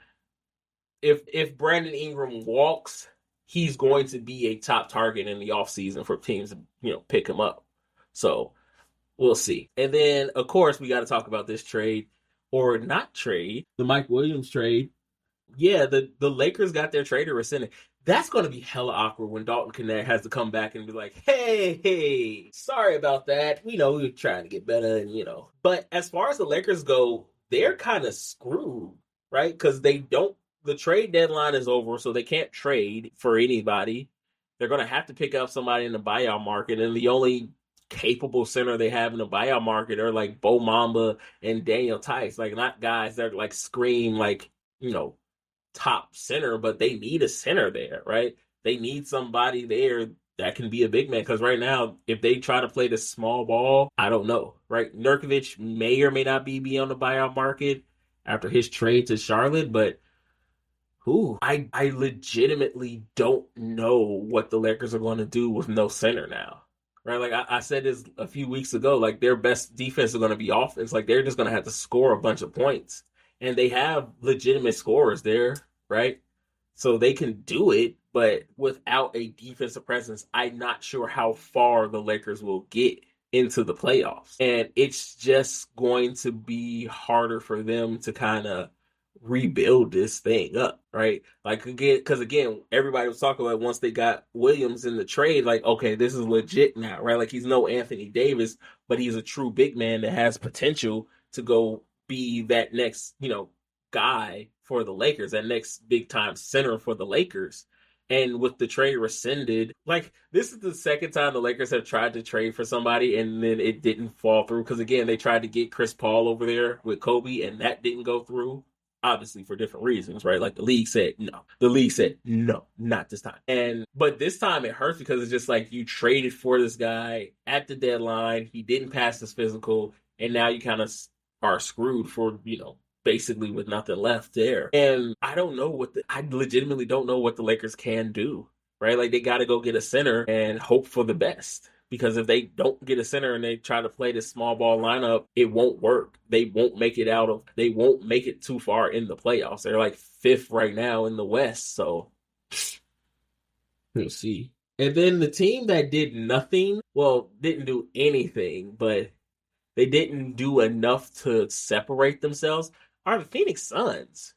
if Brandon Ingram walks, he's going to be a top target in the offseason for teams to, pick him up. So we'll see. And then, of course, we got to talk about this trade or not trade, the Mike Williams trade. Yeah, the Lakers got their trader rescinded. That's going to be hella awkward when Dalton Connect has to come back and be like, hey, sorry about that. We know we were trying to get better, But as far as the Lakers go, they're kind of screwed, right? Because the trade deadline is over, so they can't trade for anybody. They're going to have to pick up somebody in the buyout market, and the only capable center they have in the buyout market are like Bo Mamba and Daniel Tice. Like, not guys that like scream like, top center, but they need a center there, right? They need somebody there that can be a big man, because right now, if they try to play the small ball, I don't know, right? Nurkic may or may not be on the buyout market after his trade to Charlotte, but I legitimately don't know what the Lakers are going to do with no center now. Right, like I said this a few weeks ago, like their best defense is going to be offense. Like they're just going to have to score a bunch of points, and they have legitimate scorers there, right? So they can do it, but without a defensive presence, I'm not sure how far the Lakers will get into the playoffs. And it's just going to be harder for them to kind of rebuild this thing up, right? Like, because again, everybody was talking about once they got Williams in the trade, like, okay, this is legit now, right? Like, he's no Anthony Davis, but he's a true big man that has potential to go be that next, guy for the Lakers, that next big time center for the Lakers. And with the trade rescinded, like, this is the second time the Lakers have tried to trade for somebody and then it didn't fall through. Because again, they tried to get Chris Paul over there with Kobe and that didn't go through. Obviously for different reasons, right? Like the league said no. The league said no, not this time. But this time it hurts because it's just like you traded for this guy at the deadline. He didn't pass his physical, and now you kind of are screwed for, basically with nothing left there. And I legitimately don't know what the Lakers can do, right? Like they got to go get a center and hope for the best. Because if they don't get a center and they try to play this small ball lineup, it won't work. They won't make it too far in the playoffs. They're like 5th right now in the West. So we'll see. And then the team that did nothing, didn't do anything, but they didn't do enough to separate themselves, are the Phoenix Suns.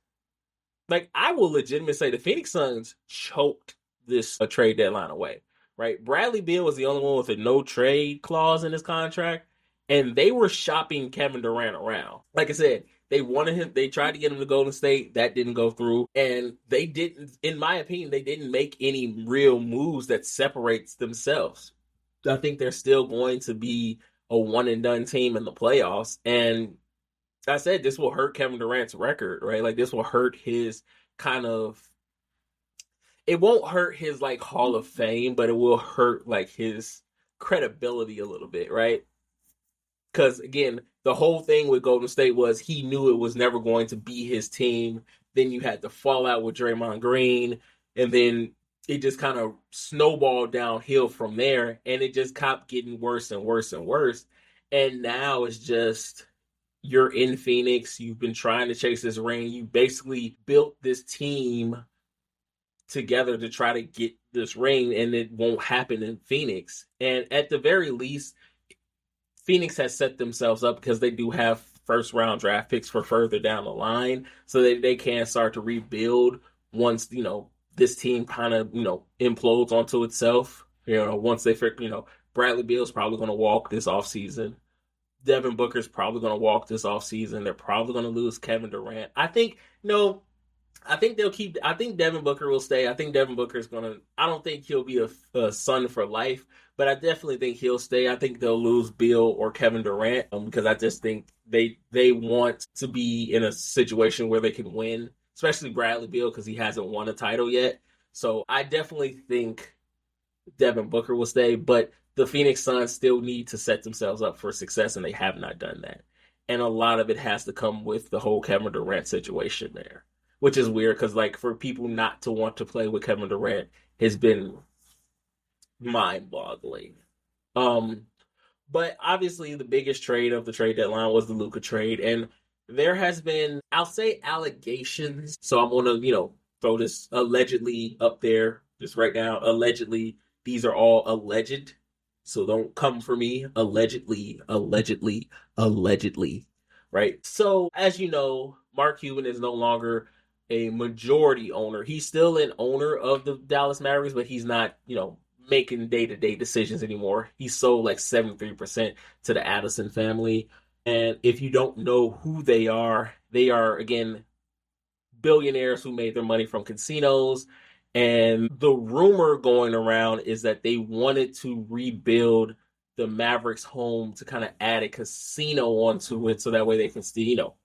Like, I will legitimately say the Phoenix Suns choked this trade deadline away. Right, Bradley Beal was the only one with a no trade clause in his contract, and they were shopping Kevin Durant around. Like I said, they wanted him. They tried to get him to Golden State. That didn't go through, and they didn't. In my opinion, they didn't make any real moves that separates themselves. I think they're still going to be a one and done team in the playoffs, and I said this will hurt Kevin Durant's record. Right, like this will hurt his kind of. It won't hurt his like Hall of Fame, but it will hurt like his credibility a little bit, right? Because again, the whole thing with Golden State was he knew it was never going to be his team. Then you had the fallout with Draymond Green, and then it just kind of snowballed downhill from there, and it just kept getting worse and worse and worse. And now it's just you're in Phoenix. You've been trying to chase this ring. You basically built this team together to try to get this ring, and it won't happen in Phoenix. And at the very least, Phoenix has set themselves up because they do have first round draft picks for further down the line, so that they can start to rebuild once, this team kind of, implodes onto itself. Once they figure, Bradley Beal's probably going to walk this offseason. Devin Booker's probably going to walk this offseason. They're probably going to lose Kevin Durant. I think they'll keep. I think Devin Booker will stay. I think Devin Booker's gonna. I don't think he'll be a Sun for life, but I definitely think he'll stay. I think they'll lose Beal or Kevin Durant because I just think they want to be in a situation where they can win, especially Bradley Beal because he hasn't won a title yet. So I definitely think Devin Booker will stay, but the Phoenix Suns still need to set themselves up for success, and they have not done that. And a lot of it has to come with the whole Kevin Durant situation there, which is weird because like for people not to want to play with Kevin Durant has been mind-boggling. Um, but obviously, the biggest trade of the trade deadline was the Luka trade, and there has been, I'll say, allegations. So I'm gonna, throw this allegedly up there just right now. Allegedly, these are all alleged, so don't come for me. Allegedly, allegedly, allegedly, right? So as you know, Mark Cuban is no longer a majority owner. He's still an owner of the Dallas Mavericks, but he's not, making day-to-day decisions anymore. He sold like 73% to the Addison family. And if you don't know who they are again billionaires who made their money from casinos. And the rumor going around is that they wanted to rebuild the Mavericks home to kind of add a casino onto it so that way they can still,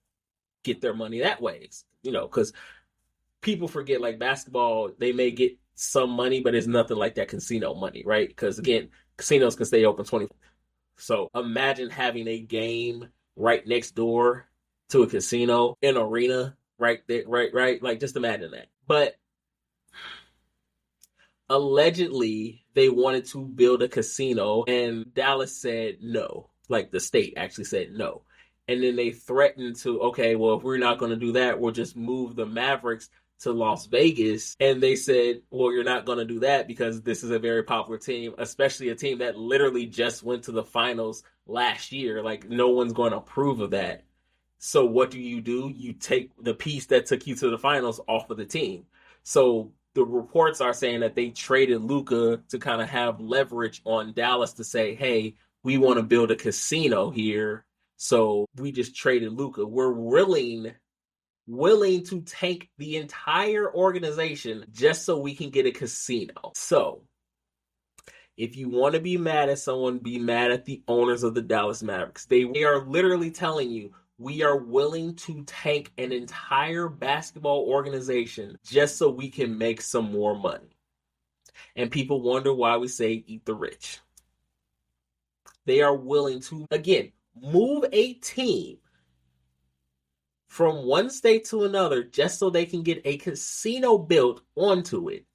get their money that way. Because people forget like basketball, they may get some money, but it's nothing like that casino money, right? Because again, casinos can stay open 24. So imagine having a game right next door to a casino, an arena right there, right. Like just imagine that. But allegedly, they wanted to build a casino, and Dallas said no. Like the state actually said no. And then they threatened to, okay, well, if we're not going to do that, we'll just move the Mavericks to Las Vegas. And they said, well, you're not going to do that because this is a very popular team, especially a team that literally just went to the finals last year. Like, no one's going to approve of that. So what do? You take the piece that took you to the finals off of the team. So the reports are saying that they traded Luka to kind of have leverage on Dallas to say, hey, we want to build a casino here. So we just traded Luka. We're willing to tank the entire organization just so we can get a casino. So if you want to be mad at someone, be mad at the owners of the Dallas Mavericks. They are literally telling you, we are willing to tank an entire basketball organization just so we can make some more money. And people wonder why we say eat the rich. They are willing to, again, move a team from one state to another just so they can get a casino built onto it.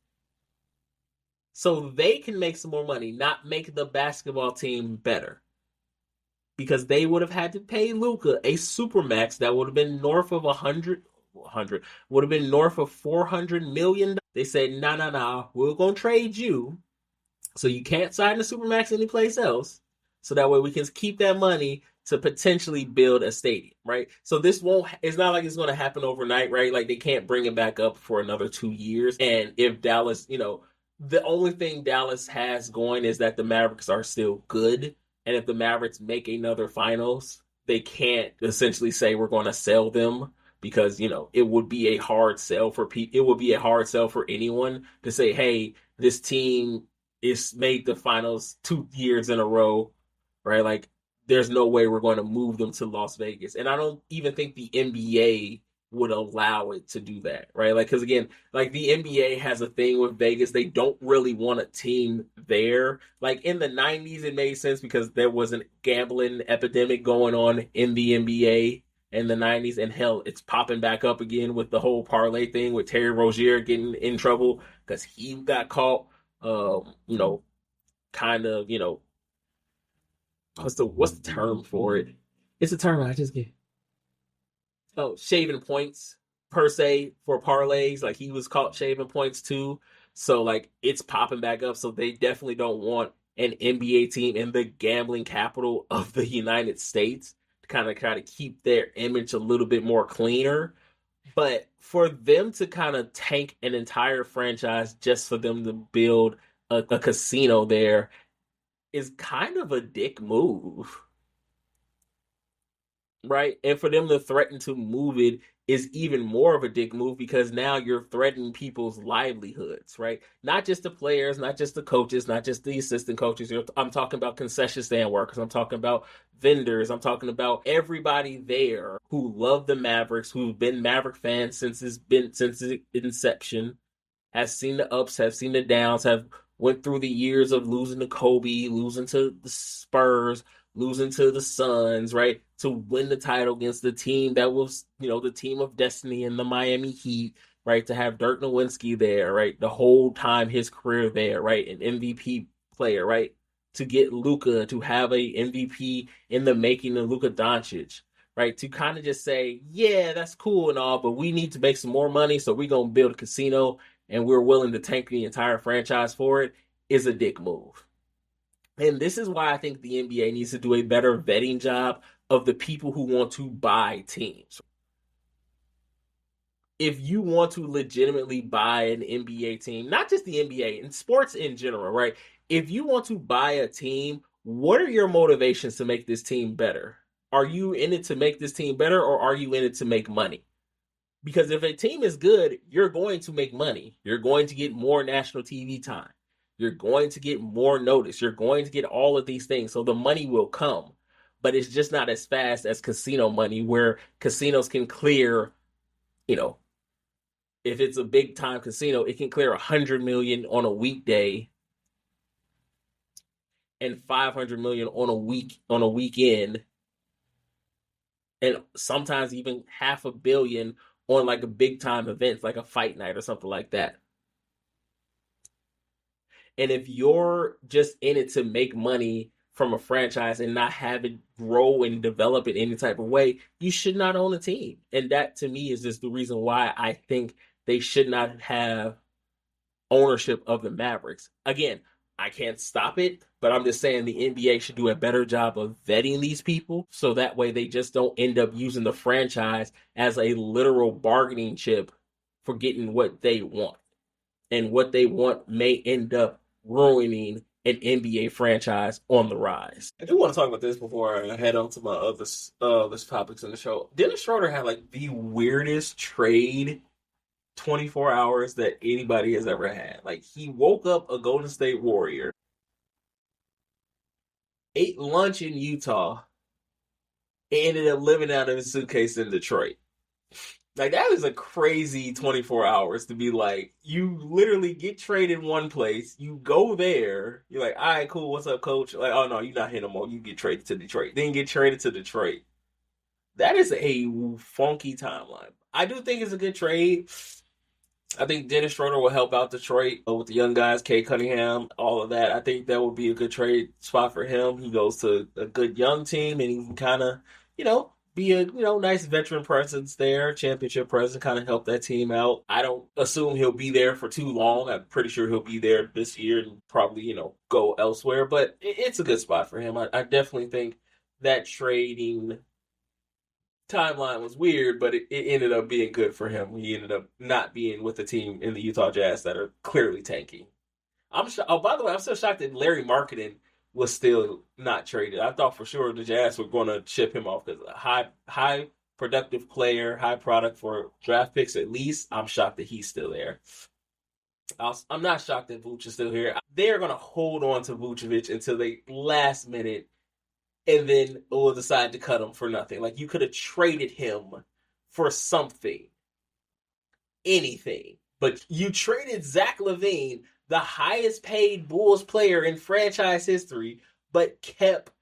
So they can make some more money, not make the basketball team better. Because they would have had to pay Luka a supermax that would have been north of 100 would have been north of $400 million. They said, nah, we're going to trade you. So you can't sign the supermax anyplace else. So that way we can keep that money to potentially build a stadium, right? So it's not like it's going to happen overnight, right? Like they can't bring it back up for another 2 years. And if Dallas, the only thing Dallas has going is that the Mavericks are still good. And if the Mavericks make another finals, they can't essentially say we're going to sell them because, it would be a hard sell for people. It would be a hard sell for anyone to say, hey, this team is made the finals 2 years in a row, right? Like, there's no way we're going to move them to Las Vegas. And I don't even think the NBA would allow it to do that, right? Like, because again, like the NBA has a thing with Vegas. They don't really want a team there. Like in the 90s, it made sense because there was a gambling epidemic going on in the NBA in the 90s. And hell, it's popping back up again with the whole parlay thing with Terry Rozier getting in trouble because he got caught, kind of, what's the term for it? It's a term I just get. Oh, shaving points per se for parlays. Like he was caught shaving points too. So like it's popping back up. So they definitely don't want an NBA team in the gambling capital of the United States to kind of try to keep their image a little bit more cleaner. But for them to kind of tank an entire franchise just for them to build a casino there is kind of a dick move, right? And for them to threaten to move it is even more of a dick move because now you're threatening people's livelihoods, right? Not just the players, not just the coaches, not just the assistant coaches. I'm talking about concession stand workers. I'm talking about vendors. I'm talking about everybody there who love the Mavericks, who've been Maverick fans since its inception, has seen the ups, have seen the downs, have went through the years of losing to Kobe, losing to the Spurs, losing to the Suns, right? To win the title against the team that was, the team of destiny in the Miami Heat, right? To have Dirk Nowitzki there, right? The whole time his career there, right? An MVP player, right? To get Luka, to have a MVP in the making of Luka Doncic, right? To kind of just say, yeah, that's cool and all, but we need to make some more money, so we're gonna build a casino and we're willing to tank the entire franchise for it is a dick move. And this is why I think the NBA needs to do a better vetting job of the people who want to buy teams. If you want to legitimately buy an NBA team, not just the NBA, in sports in general, right? If you want to buy a team, what are your motivations to make this team better? Are you in it to make this team better, or are you in it to make money? Because if a team is good, you're going to make money. You're going to get more national TV time. You're going to get more notice. You're going to get all of these things. So the money will come. But it's just not as fast as casino money, where casinos can clear, you know, if it's a big time casino, it can clear 100 million on a weekday and 500 million on a weekend, and sometimes even half a billion on like a big time event, like a fight night or something like that. And if you're just in it to make money from a franchise and not have it grow and develop in any type of way, you should not own a team. And that to me is just the reason why I think they should not have ownership of the Mavericks. Again, I can't stop it, but I'm just saying the NBA should do a better job of vetting these people so that way they just don't end up using the franchise as a literal bargaining chip for getting what they want. And what they want may end up ruining an NBA franchise on the rise. I do want to talk about this before I head on to my other topics in the show. Dennis Schroeder had like the weirdest trade 24 hours that anybody has ever had. Like, he woke up a Golden State Warrior, ate lunch in Utah, and ended up living out of his suitcase in Detroit. Like, that is a crazy 24 hours to be like, you literally get traded one place, you go there, you're like, all right, cool, what's up, coach? Like, oh no, you're not here no more. You get traded to Detroit. Then get traded to Detroit. That is a funky timeline. I do think it's a good trade. I think Dennis Schroeder will help out Detroit with the young guys, Kay Cunningham, all of that. I think that would be a good trade spot for him. He goes to a good young team, and he can kind of, be a nice veteran presence there, championship presence, kind of help that team out. I don't assume he'll be there for too long. I'm pretty sure he'll be there this year and probably go elsewhere. But it's a good spot for him. I definitely think that trading timeline was weird, but it ended up being good for him. He ended up not being with the team in the Utah Jazz that are clearly tanking. Oh, by the way, I'm still shocked that Larry Marketing was still not traded. I thought for sure the Jazz were going to ship him off because a high productive player, high product for draft picks at least. I'm shocked that he's still there. I'm not shocked that Vooch is still here. They're going to hold on to Vucevic until the last minute and then will decide to cut him for nothing. Like, you could have traded him for something, anything. But you traded Zach LaVine, the highest paid Bulls player in franchise history, but kept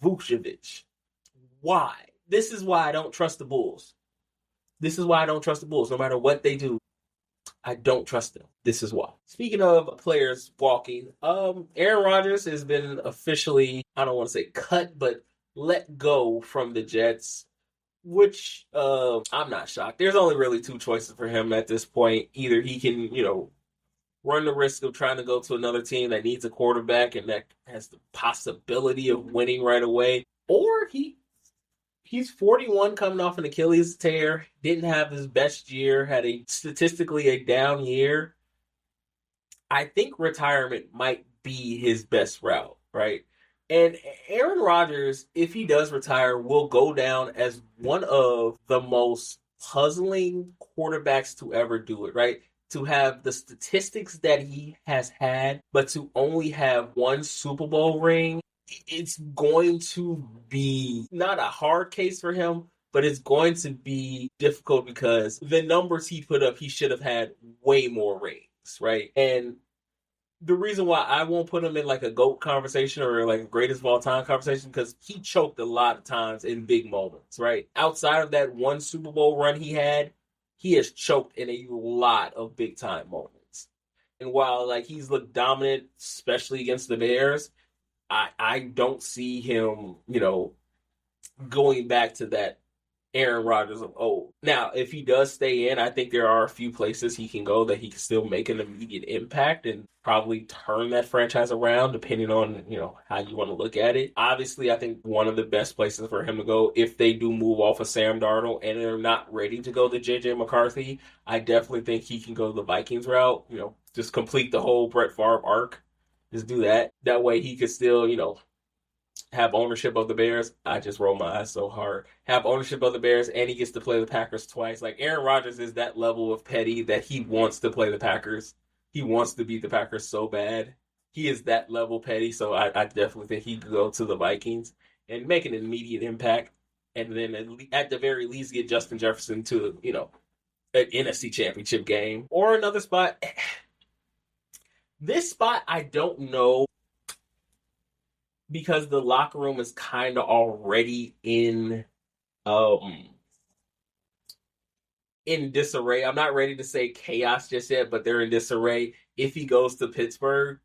Vucevic. Why? This is why I don't trust the Bulls. This is why I don't trust the Bulls. No matter what they do, I don't trust them. This is why. Speaking of players walking, Aaron Rodgers has been officially, I don't want to say cut, but let go from the Jets, which I'm not shocked. There's only really two choices for him at this point. Either he can, run the risk of trying to go to another team that needs a quarterback and that has the possibility of winning right away, or he's 41 coming off an Achilles tear, didn't have his best year, had statistically a down year. I think retirement might be his best route, right? And Aaron Rodgers, if he does retire, will go down as one of the most puzzling quarterbacks to ever do it, right? To have the statistics that he has had, but to only have one Super Bowl ring, it's going to be not a hard case for him, but it's going to be difficult because the numbers he put up, he should have had way more rings, right? And the reason why I won't put him in like a GOAT conversation or like a greatest of all time conversation because he choked a lot of times in big moments, right? Outside of that one Super Bowl run he has choked in a lot of big time moments. And while like he's looked dominant, especially against the Bears, I don't see him, going back to that Aaron Rodgers of old. Now, if he does stay in, I think there are a few places he can go that he can still make an immediate impact and probably turn that franchise around, depending on, how you want to look at it. Obviously, I think one of the best places for him to go, if they do move off of Sam Darnold and they're not ready to go to JJ McCarthy, I definitely think he can go the Vikings route, just complete the whole Brett Favre arc. Just do that. That way he could still, have ownership of the Bears. I just roll my eyes so hard. Have ownership of the Bears, and he gets to play the Packers twice. Like Aaron Rodgers is that level of petty that he wants to play the Packers. He wants to beat the Packers so bad. He is that level petty. So I definitely think he could go to the Vikings and make an immediate impact, and then at the very least get Justin Jefferson to an NFC Championship game or another spot. This spot I don't know because the locker room is kind of already um in disarray. I'm not ready to say chaos just yet, but they're in disarray. If he goes to Pittsburgh,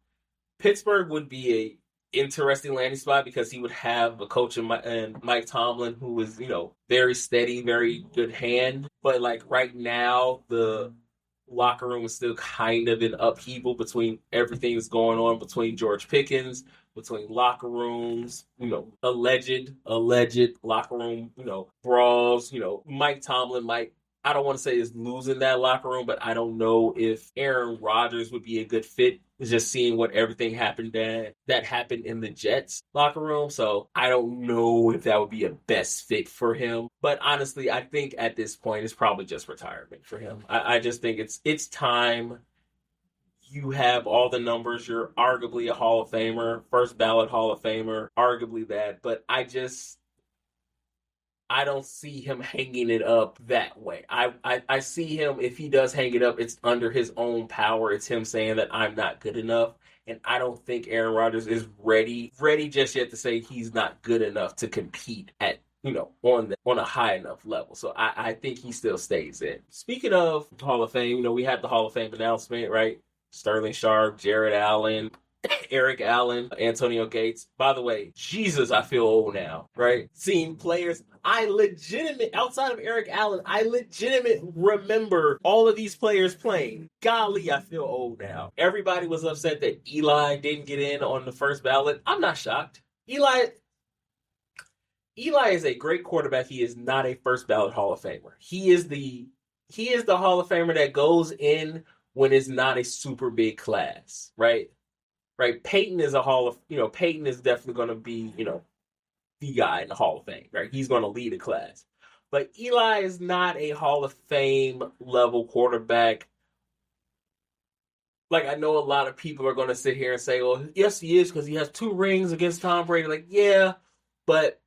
Pittsburgh would be a interesting landing spot because he would have a coach and Mike Tomlin who is, very steady, very good hand. But like right now, the locker room is still kind of in upheaval between everything that's going on between George Pickens, between locker rooms, alleged locker room, brawls. Mike Tomlin might, I don't want to say is losing that locker room, but I don't know if Aaron Rodgers would be a good fit. Just seeing what everything happened that happened in the Jets locker room. So I don't know if that would be a best fit for him. But honestly, I think at this point it's probably just retirement for him. I just think it's time. You have all the numbers. You're arguably a Hall of Famer, first ballot Hall of Famer, arguably that. But I don't see him hanging it up that way. I see him, if he does hang it up, it's under his own power. It's him saying that I'm not good enough. And I don't think Aaron Rodgers is ready just yet to say he's not good enough to compete at, on a high enough level. So I think he still stays in. Speaking of Hall of Fame, we had the Hall of Fame announcement, right? Sterling Sharp, Jared Allen, Eric Allen, Antonio Gates. By the way, Jesus, I feel old now, right? Seeing players, outside of Eric Allen, I remember all of these players playing. Golly, I feel old now. Everybody was upset that Eli didn't get in on the first ballot. I'm not shocked. Eli is a great quarterback. He is not a first ballot Hall of Famer. He is the Hall of Famer that goes in when it's not a super big class, right? Right, Peyton is Peyton is definitely going to be, the guy in the Hall of Fame, right? He's going to lead a class. But Eli is not a Hall of Fame level quarterback. Like, I know a lot of people are going to sit here and say, well, yes, he is because he has 2 rings against Tom Brady. Like, yeah, but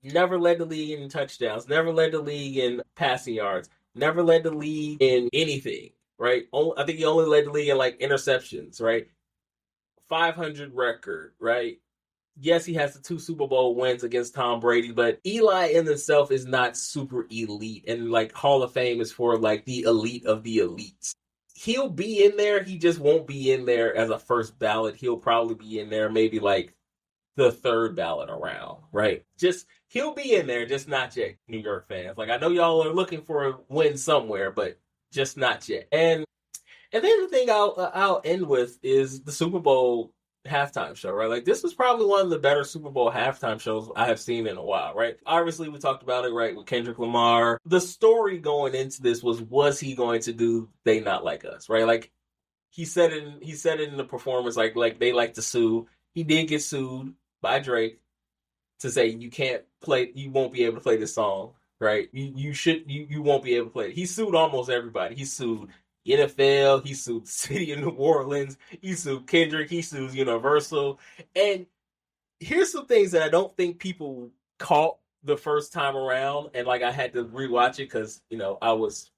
never led the league in touchdowns, never led the league in passing yards, never led the league in anything, right? I think he only led the league in, like, interceptions, right? 500 record, right? Yes, he has the 2 Super Bowl wins against Tom Brady, but Eli in himself is not super elite. And like Hall of Fame is for like the elite of the elites. He'll be in there. He just won't be in there as a first ballot. He'll probably be in there maybe like the 3rd ballot around, right? Just he'll be in there, just not yet, New York fans. Like I know y'all are looking for a win somewhere, but just not yet. And then the thing I'll end with is the Super Bowl halftime show, right? Like this was probably one of the better Super Bowl halftime shows I have seen in a while, right? Obviously, we talked about it, right, with Kendrick Lamar. The story going into this was he going to do They Not Like Us, right? Like he said it in the performance, like they like to sue. He did get sued by Drake to say you won't be able to play this song, right? You won't be able to play it. He sued almost everybody. He sued NFL, he sued the city of New Orleans, he sued Kendrick, he sues Universal. And here's some things that I don't think people caught the first time around, and like I had to rewatch it because I was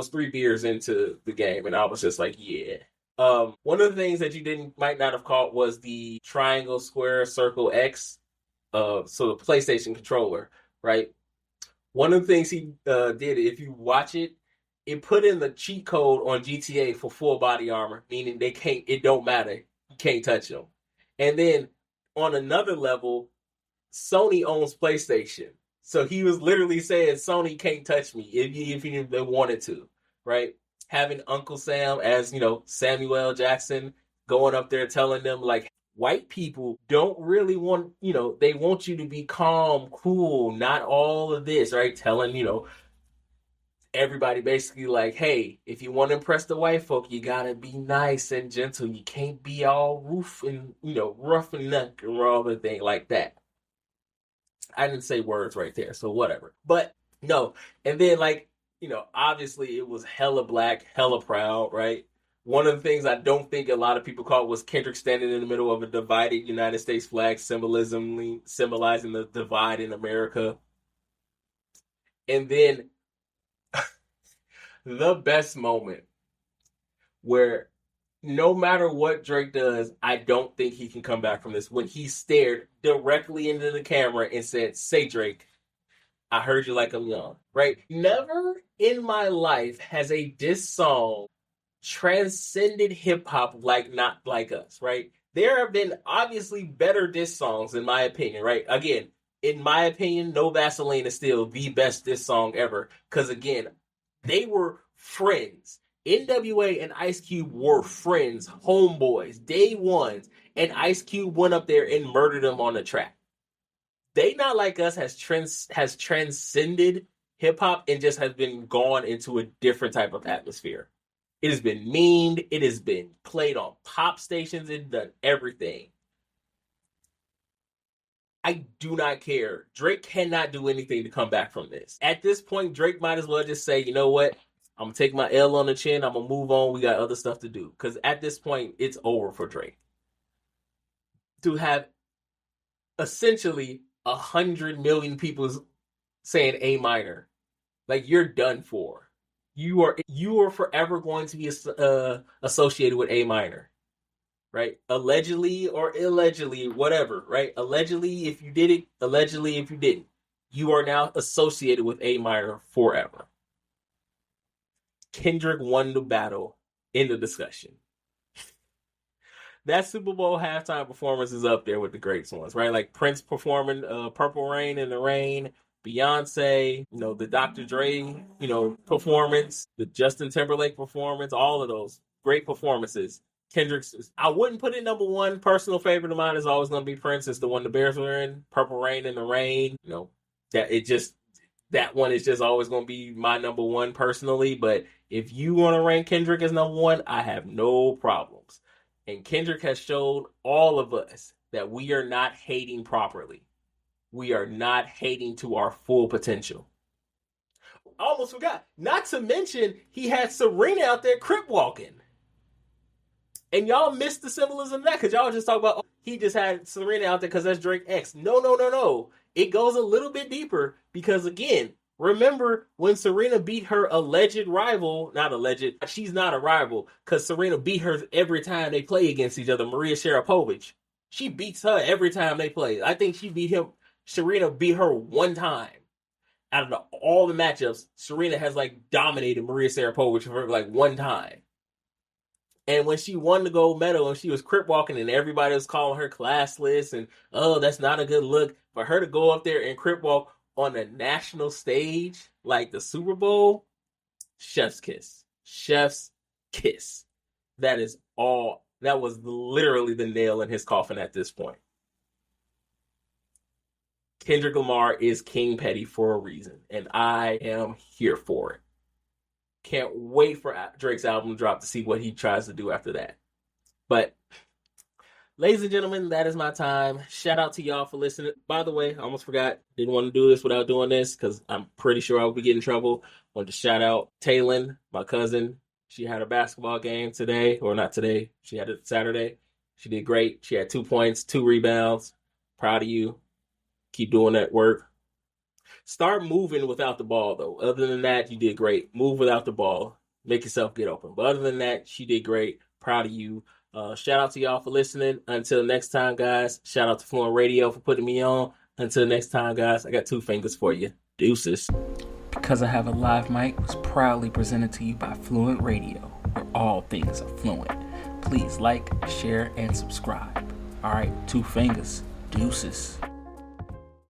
3 beers into the game, and I was just like, yeah, One of the things that you didn't might not have caught was the triangle, square, circle, X. So the PlayStation controller, right? One of the things he did, if you watch it, it put in the cheat code on GTA for full body armor, meaning they can't. It don't matter. You can't touch them. And then on another level, Sony owns PlayStation, so he was literally saying Sony can't touch me if they wanted to, right? Having Uncle Sam as Samuel L. Jackson going up there telling them like white people don't really want they want you to be calm, cool, not all of this, right? Telling everybody basically like, hey, if you want to impress the white folk, you gotta be nice and gentle. You can't be all rough and knuck and all the thing like that. I didn't say words right there, so whatever. But no, and then obviously it was hella black, hella proud, right? One of the things I don't think a lot of people caught was Kendrick standing in the middle of a divided United States flag, symbolizing the divide in America. And then the best moment where no matter what Drake does, I don't think he can come back from this. When he stared directly into the camera and said, "Say Drake, I heard you like I'm young," right? Never in my life has a diss song transcended hip hop like Not Like Us, right? There have been obviously better diss songs, in my opinion, right? Again, in my opinion, No Vaseline is still the best diss song ever. Because again, they were friends. NWA and Ice Cube were friends, homeboys, day ones, and Ice Cube went up there and murdered them on the track. They Not Like Us has transcended hip hop and just has been gone into a different type of atmosphere. It has been memed. It has been played on pop stations. It's done everything. I do not care. Drake cannot do anything to come back from this. At this point, Drake might as well just say, you know what? I'm going to take my L on the chin. I'm going to move on. We got other stuff to do. Because at this point, it's over for Drake. To have essentially 100 million people saying A minor, like you're done for. You are forever going to be associated with A minor, right? Allegedly or illegally, whatever, right? Allegedly if you did it, allegedly if you didn't. You are now associated with A minor forever. Kendrick won the battle in the discussion. That Super Bowl halftime performance is up there with the great ones, right? Like Prince performing Purple Rain in the Rain, Beyonce, the Dr. Dre, performance, the Justin Timberlake performance, all of those great performances. Kendrick's, I wouldn't put it number one. Personal favorite of mine is always going to be Prince. It's the one the Bears were in, Purple Rain in the Rain. That one is just always going to be my number one personally. But if you want to rank Kendrick as number one, I have no problems. And Kendrick has showed all of us that we are not hating properly. We are not hating to our full potential. I almost forgot. Not to mention, he had Serena out there crip walking. And y'all missed the symbolism of that because y'all just talk about, he just had Serena out there because that's Drake X. No. It goes a little bit deeper because, again, remember when Serena beat her alleged rival, not alleged, she's not a rival because Serena beat her every time they play against each other, Maria Sharapova. She beats her every time they play. I think Serena beat her one time. Out of all the matchups, Serena has dominated Maria Sharapova for one time. And when she won the gold medal and she was crip walking and everybody was calling her classless and, oh, that's not a good look. For her to go up there and crip walk on a national stage like the Super Bowl, chef's kiss. Chef's kiss. That is all. That was literally the nail in his coffin at this point. Kendrick Lamar is King Petty for a reason, and I am here for it. Can't wait for Drake's album to drop to see what he tries to do after that. But, ladies and gentlemen, that is my time. Shout out to y'all for listening. By the way, I almost forgot. Didn't want to do this without doing this because I'm pretty sure I would be getting in trouble. Wanted to shout out Taylin, my cousin. She had a basketball game today, or not today. She had it Saturday. She did great. She had 2 points, 2 rebounds. Proud of you. Keep doing that work. Start moving without the ball, though. Other than that, you did great. Move without the ball. Make yourself get open. But other than that, she did great. Proud of you. Shout out to y'all for listening. Until next time, guys. Shout out to Fluent Radio for putting me on. Until next time, guys, I got 2 fingers for you. Deuces. Because I Have a Live Mic was proudly presented to you by Fluent Radio, where all things are fluent. Please like, share, and subscribe. All right, 2 fingers. Deuces.